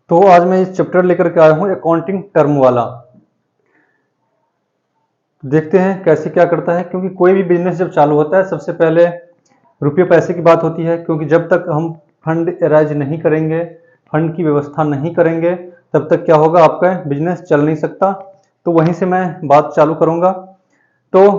तो आज मैं इस चैप्टर लेकर के आया हूँ अकाउंटिंग टर्म वाला। देखते हैं कैसे क्या करता है, क्योंकि कोई भी बिजनेस जब चालू होता है सबसे पहले रुपये पैसे की बात होती है, क्योंकि जब तक हम फंड अरेंज नहीं करेंगे, फंड की व्यवस्था नहीं करेंगे, तब तक क्या होगा, आपका बिजनेस चल नहीं सकता। तो वहीं से मैं बात चालू करूँगा। तो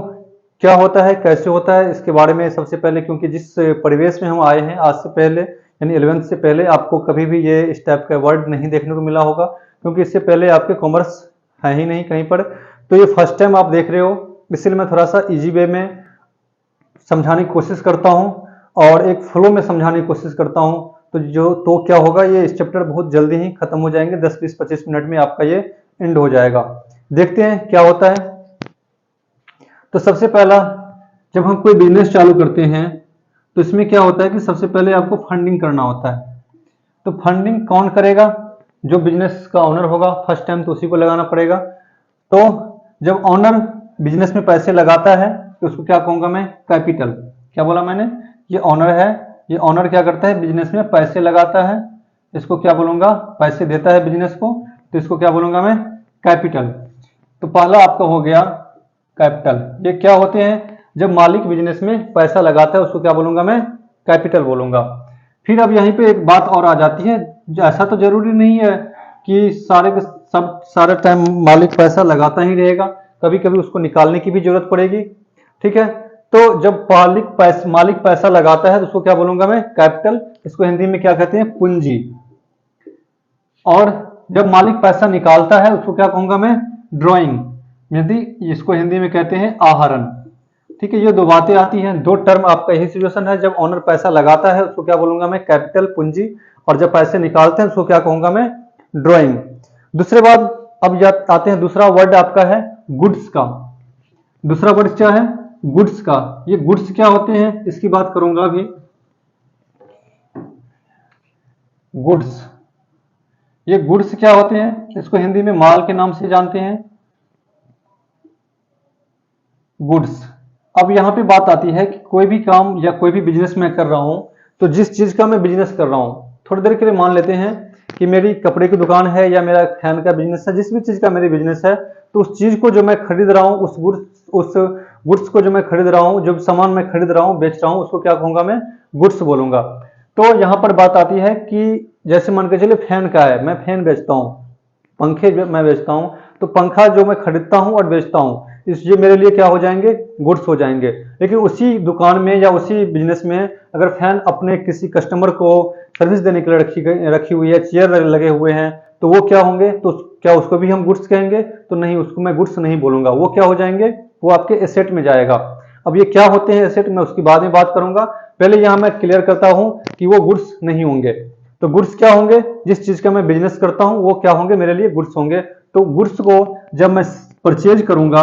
क्या होता है, कैसे होता है, इसके बारे में सबसे पहले, क्योंकि जिस परिवेश में हम आए हैं आज से पहले यानी 11th से पहले आपको कभी भी ये इस टाइप का वर्ड नहीं देखने को मिला होगा, क्योंकि इससे पहले आपके कॉमर्स है ही नहीं कहीं पर। तो ये फर्स्ट टाइम आप देख रहे हो, इसलिए मैं थोड़ा सा इजी वे में समझाने की कोशिश करता हूँ और एक फ्लो में समझाने की कोशिश करता हूँ। तो क्या होगा, ये इस चैप्टर बहुत जल्दी ही खत्म हो जाएंगे, 10-20-25 मिनट में आपका ये एंड हो जाएगा। देखते हैं क्या होता है। तो सबसे पहला, जब हम कोई बिजनेस चालू करते हैं तो इसमें क्या होता है कि सबसे पहले आपको फंडिंग करना होता है। तो फंडिंग कौन करेगा? जो बिजनेस का ओनर होगा फर्स्ट टाइम, तो उसी को लगाना पड़ेगा। तो जब ओनर बिजनेस में पैसे लगाता है तो उसको क्या कहूंगा मैं, कैपिटल। क्या बोला मैंने? ये ओनर है, ये ओनर क्या करता है, बिजनेस में पैसे लगाता है, इसको क्या बोलूंगा, पैसे देता है बिजनेस को, तो इसको क्या बोलूंगा मैं, कैपिटल। तो पहला आपका हो गया कैपिटल। ये क्या होते हैं, जब मालिक बिजनेस में पैसा लगाता है उसको क्या बोलूंगा मैं, कैपिटल बोलूंगा। फिर अब यहीं पे एक बात और आ जाती है, ऐसा तो जरूरी नहीं है कि सारे टाइम मालिक पैसा लगाता ही रहेगा, कभी कभी उसको निकालने की भी जरूरत पड़ेगी। ठीक है, तो जब मालिक पैसा लगाता है तो उसको क्या बोलूंगा मैं, कैपिटल। इसको हिंदी में क्या कहते हैं, पूंजी। और जब मालिक पैसा निकालता है उसको क्या कहूंगा मैं, ड्रॉइंग। यदि इसको हिंदी में कहते हैं आहरण। ठीक है, ये दो बातें आती हैं, दो टर्म आपका यही सिचुएशन है। जब ओनर पैसा लगाता है उसको क्या बोलूंगा मैं, कैपिटल, पूंजी। और जब पैसे निकालते हैं उसको क्या कहूंगा मैं, ड्रॉइंग। दूसरे बात, अब आते हैं, दूसरा वर्ड आपका है गुड्स का। दूसरा वर्ड क्या है, गुड्स का। ये गुड्स क्या होते हैं इसकी बात करूंगा अभी। गुड्स, ये गुड्स क्या होते हैं, इसको हिंदी में माल के नाम से जानते हैं, गुड्स। अब यहां पे बात आती है कि कोई भी काम या कोई भी बिजनेस मैं कर रहा हूं, तो जिस चीज का मैं बिजनेस कर रहा हूं, थोड़ी देर के लिए मान लेते हैं कि मेरी कपड़े की दुकान है या मेरा फैन का बिजनेस है, जिस भी चीज का मेरी बिजनेस है, तो उस चीज को जो मैं खरीद रहा हूं, उस गुड्स को जो मैं खरीद रहा हूं, जो सामान मैं खरीद रहा हूं, बेच रहा हूं, उसको क्या कहूंगा मैं, गुड्स बोलूंगा। तो यहां पर बात आती है कि जैसे मान के चलिए फैन का है, मैं फैन बेचता हूं, पंखे मैं बेचता हूं, तो पंखा जो मैं खरीदता हूं और बेचता हूं, ये मेरे लिए क्या हो जाएंगे, गुड्स हो जाएंगे। लेकिन उसी दुकान में या उसी बिजनेस में अगर फैन अपने किसी कस्टमर को सर्विस देने के लिए रखी हुई है, चेयर लगे हुए हैं, तो वो क्या होंगे, तो क्या उसको भी हम गुड्स कहेंगे? तो नहीं, उसको मैं गुड्स नहीं बोलूंगा, वो क्या हो जाएंगे, वो आपके एसेट में जाएगा। अब ये क्या होते हैं एसेट, मैं उसकी बाद में बात करूंगा। पहले यहां मैं क्लियर करता हूं कि वो गुड्स नहीं होंगे। तो गुड्स क्या होंगे, जिस चीज का मैं बिजनेस करता हूं वो क्या होंगे, मेरे लिए गुड्स होंगे। तो गुड्स को जब मैं परचेज करूंगा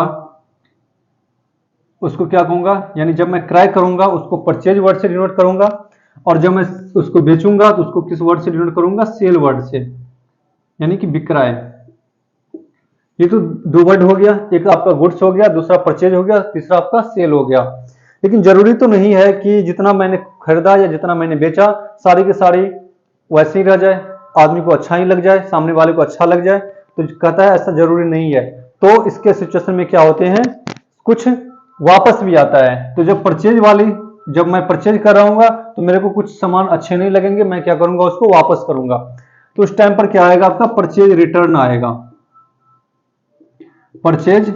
उसको क्या कहूंगा, यानी जब मैं क्रय करूंगा उसको परचेज वर्ड से डिनोट करूंगा, और जब मैं उसको बेचूंगा तो उसको किस वर्ड से डिनोट करूंगा, सेल वर्ड से, यानी कि विक्रय। ये तो दो वर्ड हो गया, एक आपका गुड्स हो गया, दूसरा परचेज हो गया, तीसरा आपका सेल हो गया। लेकिन जरूरी तो नहीं है कि जितना मैंने खरीदा या जितना मैंने बेचा सारी की सारी वैसे ही रह जाए, आदमी को अच्छा ही लग जाए, सामने वाले को अच्छा लग जाए। तो कहता है ऐसा जरूरी नहीं है। तो इसके सिचुएशन में क्या होते हैं, कुछ वापस भी आता है। तो जब मैं परचेज कर रहा हूँ तो मेरे को कुछ सामान अच्छे नहीं लगेंगे, मैं क्या करूंगा, उसको वापस करूंगा। तो उस टाइम पर क्या आएगा, आपका परचेज रिटर्न आएगा। परचेज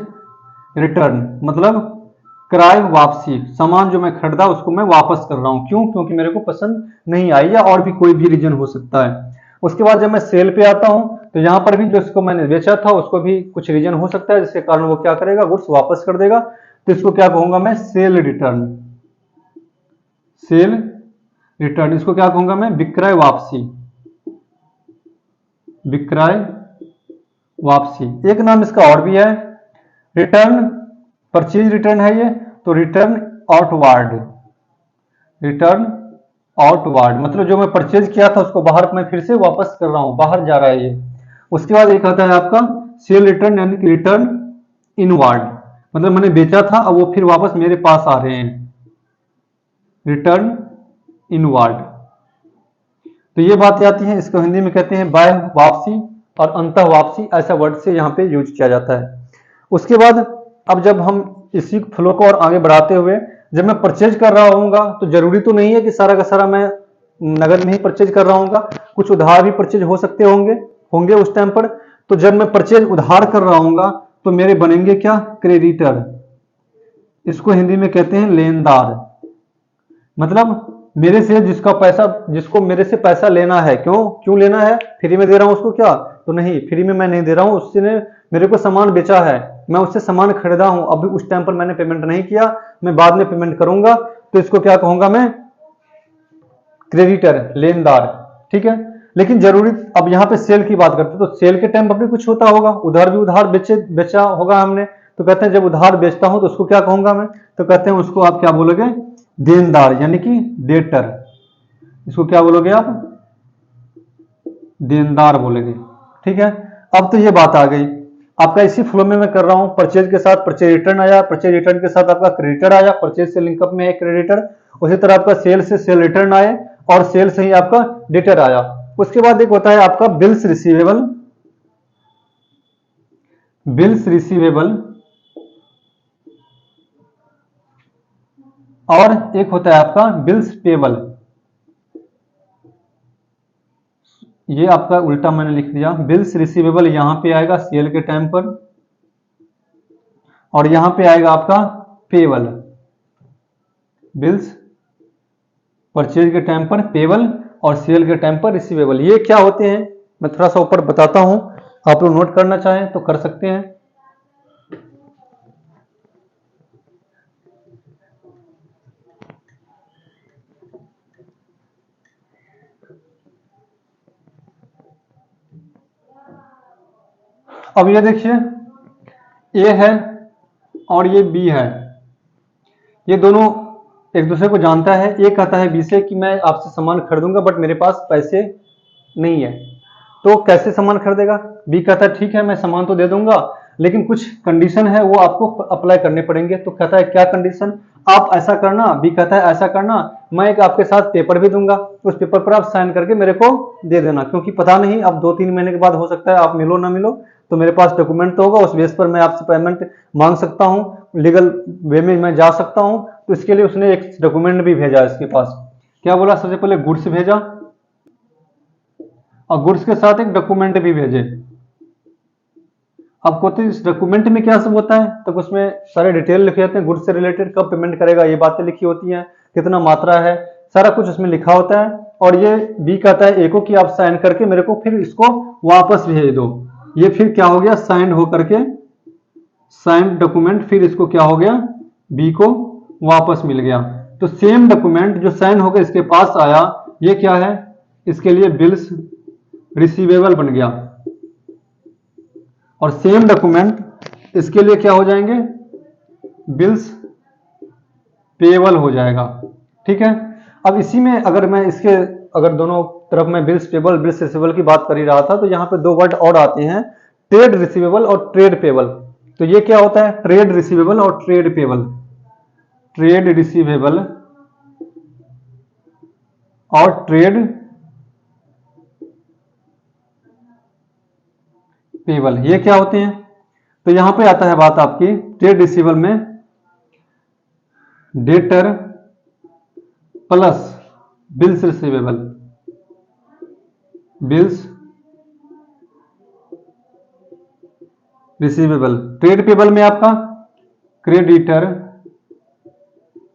रिटर्न मतलब क्रय वापसी, सामान जो मैं खरीदा उसको मैं वापस कर रहा हूं, क्यों, क्योंकि मेरे को पसंद नहीं आई, या और भी कोई भी रीजन हो सकता है। उसके बाद जब मैं सेल पे आता हूं तो यहां पर भी जिसको मैंने बेचा था उसको भी कुछ रीजन हो सकता है जिसके कारण वो क्या करेगा, गुड्स वापस कर देगा। तो इसको क्या कहूंगा मैं, सेल रिटर्न। सेल रिटर्न, इसको क्या कहूंगा मैं, विक्रय वापसी। विक्रय वापसी, एक नाम इसका और भी है, रिटर्न, परचेज रिटर्न है ये। तो रिटर्न आउटवार्ड, रिटर्न आउटवार्ड मतलब जो मैं परचेज किया था उसको बाहर मैं फिर से वापस कर रहा हूं, बाहर जा रहा है ये। उसके बाद एक आता है आपका सेल रिटर्न, यानी कि रिटर्न इनवार्ड, मतलब मैंने बेचा था अब वो फिर वापस मेरे पास आ रहे हैं, रिटर्न इनवार्ड। तो ये बातें आती हैं, इसको हिंदी में कहते हैं बाह्य वापसी और अंतः वापसी, ऐसा वर्ड से यहाँ पे यूज किया जाता है। उसके बाद अब जब हम इसी फ्लो को और आगे बढ़ाते हुए, जब मैं परचेज कर रहा होऊंगा तो जरूरी तो नहीं है कि सारा का सारा मैं नगद में ही परचेज कर रहा हूँगा, कुछ उधार भी परचेज हो सकते होंगे उस टाइम पर। तो जब मैं परचेज उधार कर रहा हूँगा तो मेरे बनेंगे क्या, क्रेडिटर। इसको हिंदी में कहते हैं लेनदार। मतलब मेरे से जिसको मेरे से पैसा लेना है, क्यों लेना है, फ्री में दे रहा हूं उसको क्या, तो नहीं, फ्री में मैं नहीं दे रहा हूं, उसने मेरे को सामान बेचा है, मैं उससे सामान खरीदा हूं, अभी उस टाइम पर मैंने पेमेंट नहीं किया, मैं बाद में पेमेंट करूंगा, तो इसको क्या कहूंगा मैं, क्रेडिटर, लेनदार। ठीक है। लेकिन जरूरी, अब यहाँ पे सेल की बात करते हैं, तो सेल के टाइम पर भी कुछ होता होगा, उधार बेचा होगा हमने, तो कहते हैं जब उधार बेचता हूं तो उसको क्या कहूंगा मैं, तो कहते हैं उसको आप क्या बोलोगे, देनदार, यानी कि डेटर। इसको क्या बोलोगे आप, देनदार बोलोगे। ठीक है। अब तो ये बात आ गई आपका, इसी फ्लो में मैं कर रहा हूं, परचेज के साथ परचेज रिटर्न आया, परचेज रिटर्न के साथ आपका क्रेडिटर आया, परचेज से लिंकअप में है क्रेडिटर, उसी तरह आपका सेल से सेल रिटर्न आए, और सेल से ही आपका डेटर आया। उसके बाद एक होता है आपका बिल्स रिसीवेबल, और एक होता है आपका बिल्स पेबल। ये आपका उल्टा मैंने लिख दिया, बिल्स रिसीवेबल यहां पे आएगा सेल के टाइम पर, और यहां पे आएगा आपका पेबल, बिल्स परचेज के टाइम पर पेबल, और सेल के टाइम पर रिसीवेबल। ये क्या होते हैं मैं थोड़ा सा ऊपर बताता हूं, आप लोग नोट करना चाहें तो कर सकते हैं। अब ये देखिए, ए है और ये बी है, ये दोनों एक दूसरे को जानता है। ए कहता है बी से कि मैं आपसे सामान खरीदूंगा बट मेरे पास पैसे नहीं है, तो कैसे सामान खरीदेगा, बी कहता है ठीक है मैं सामान तो दे दूंगा लेकिन कुछ कंडीशन है वो आपको अप्लाई करने पड़ेंगे। तो कहता है क्या कंडीशन, आप ऐसा करना, बी कहता है ऐसा करना, मैं एक आपके साथ पेपर भी दूंगा, उस पेपर पर आप साइन करके मेरे को दे देना, क्योंकि पता नहीं अब 2-3 महीने के बाद हो सकता है आप मिलो ना मिलो, तो मेरे पास डॉक्यूमेंट तो होगा, उस बेस पर मैं आपसे पेमेंट मांग सकता हूँ, लीगल वे में मैं जा सकता हूँ। तो इसके लिए उसने एक डॉक्यूमेंट भी भेजा इसके पास, क्या बोला, सबसे पहले गुड्स भेजा और गुड्स के साथ एक डॉक्यूमेंट भी भेजे। अब कहते हैं इस डॉक्यूमेंट में क्या सब होता है, तब उसमें सारे डिटेल लिखे होते हैं, गुड्स से रिलेटेड कब पेमेंट करेगा ये बातें लिखी होती हैं, कितना मात्रा है, सारा कुछ उसमें लिखा होता है। और ये बी कहता है ए को कि आप साइन करके मेरे को फिर इसको वापस भेज दो। ये फिर क्या हो गया, साइन होकर के, साइन डॉक्यूमेंट फिर इसको क्या हो गया, बी को वापस मिल गया। तो सेम डॉक्यूमेंट जो साइन होकर इसके पास आया, ये क्या है, इसके लिए बिल्स रिसीवेबल बन गया, और सेम डॉक्यूमेंट इसके लिए क्या हो जाएंगे, बिल्स पेएबल हो जाएगा। ठीक है। अब इसी में अगर दोनों तरफ में बिल्स पेएबल बिल्स रिसीवेबल की बात कर ही रहा था, तो यहां पे 2 वर्ड और आते हैं, ट्रेड रिसीवेबल और ट्रेड पेएबल। तो ये क्या होता है, ट्रेड रिसीवेबल और ट्रेड पेएबल, ट्रेड रिसीवेबल और ट्रेड पेएबल, ये क्या होते हैं। तो यहां पे आता है बात आपकी, ट्रेड रिसीवेबल में debtor plus bills receivable, bills receivable. Trade payable में आपका क्रेडिटर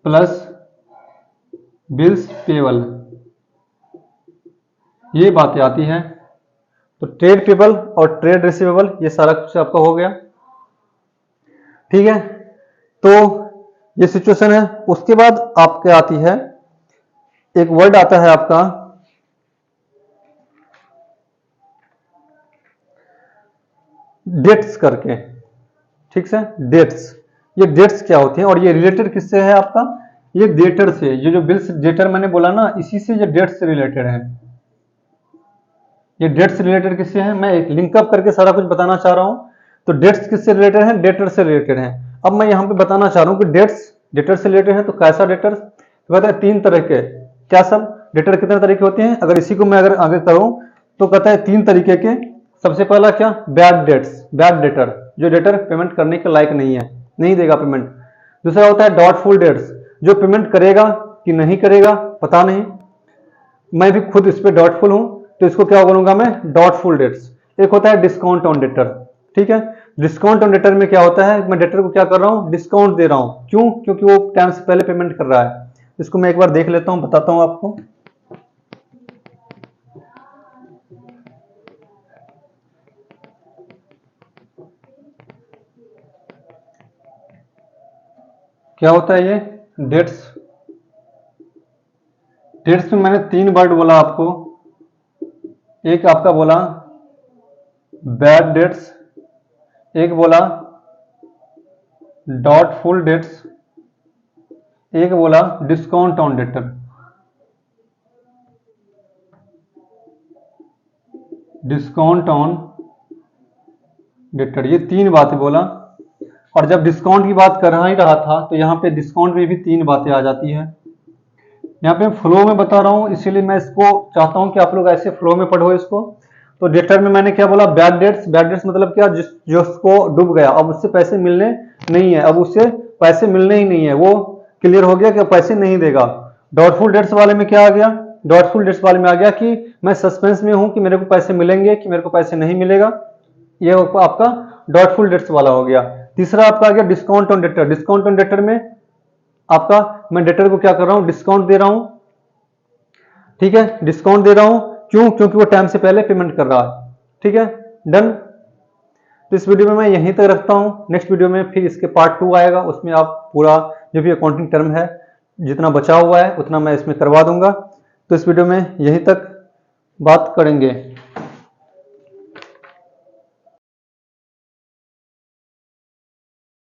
प्लस बिल्स पेएबल, ये बातें आती हैं। तो ट्रेड पेएबल और ट्रेड रिसीवेबल ये सारा कुछ आपका हो गया। ठीक है। तो ये सिचुएशन है। उसके बाद आपके आती है, एक वर्ड आता है आपका डेट्स करके, ठीक है, डेट्स। ये डेट्स क्या होती हैं और ये रिलेटेड किससे है आपका, ये डेटर से, ये जो बिल्स डेटर मैंने बोला ना, इसी से ये डेट्स से रिलेटेड है। ये डेट्स रिलेटेड किससे है, मैं एक लिंकअप करके सारा कुछ बताना चाह रहा हूं। तो डेट्स किससे रिलेटेड है, डेटर से रिलेटेड है। अब मैं यहां पे बताना चाह रहा हूं कि डेट्स डेटर से रिलेटेड है, तो कैसा डेटर, तो कहता है 3 तरह के, क्या सब, डेटर कितने तरीके होते हैं, अगर इसी को मैं अगर आगे करूं तो कहता है 3 तरीके के। सबसे पहला क्या, बैड डेट्स, बैड डेटर, जो डेटर पेमेंट करने के लायक नहीं है, नहीं देगा पेमेंट। दूसरा होता है डाउटफुल डेट्स, जो पेमेंट करेगा कि नहीं करेगा पता नहीं, मैं भी खुद इस पे डाउटफुल हूं तो इसको क्या बोलूंगा मैं, डाउटफुल डेट्स। एक होता है डिस्काउंट ऑन डेटर, ठीक है। डिस्काउंट ऑन डेटर में क्या होता है, मैं डेटर को क्या कर रहा हूं, डिस्काउंट दे रहा हूं, क्यों, क्योंकि वो टाइम से पहले पेमेंट कर रहा है। इसको मैं एक बार देख लेता हूं, बताता हूं आपको। क्या होता है ये डेट्स, डेट्स में मैंने 3 वर्ड बोला आपको। एक आपका बोला बैड डेट्स, एक बोला डाउटफुल डेट्स, एक बोला discount on debtor. Discount on debtor, ये 3 बातें बोला। और जब डिस्काउंट की बात कर ही रहा था तो यहाँ पे डिस्काउंट में भी 3 बातें आ जाती है। यहाँ पे फ्लो में बता रहा हूँ, इसीलिए मैं इसको चाहता हूँ कि आप लोग ऐसे फ्लो में पढ़ो इसको। तो डेटर में मैंने क्या बोला, बैड डेट्स। बैड डेट्स मतलब क्या, जिसको डूब गया, अब उससे पैसे मिलने नहीं है, अब उससे पैसे मिलने ही नहीं है, वो क्लियर हो गया कि पैसे नहीं देगा। डाउटफुल डेट्स वाले में क्या आ गया, डाउटफुल डेट्स वाले में आ गया कि मैं सस्पेंस में हूं कि मेरे को पैसे मिलेंगे कि मेरे को पैसे नहीं मिलेगा, ये आपका डाउटफुल डेट्स वाला हो गया। तीसरा आपका आ गया discount on debtor. Discount on debtor में आपका मैं डेटर को क्या कर रहा हूं, डिस्काउंट दे रहा हूं, ठीक है, डिस्काउंट दे रहा हूं, क्यों, क्योंकि वो टाइम से पहले पेमेंट कर रहा है, ठीक है, डन। तो इस वीडियो में मैं यहीं तक रखता हूं, नेक्स्ट वीडियो में फिर इसके पार्ट 2 आएगा, उसमें आप पूरा जो भी अकाउंटिंग टर्म है जितना बचा हुआ है उतना मैं इसमें करवा दूंगा। तो इस वीडियो में यहीं तक बात करेंगे।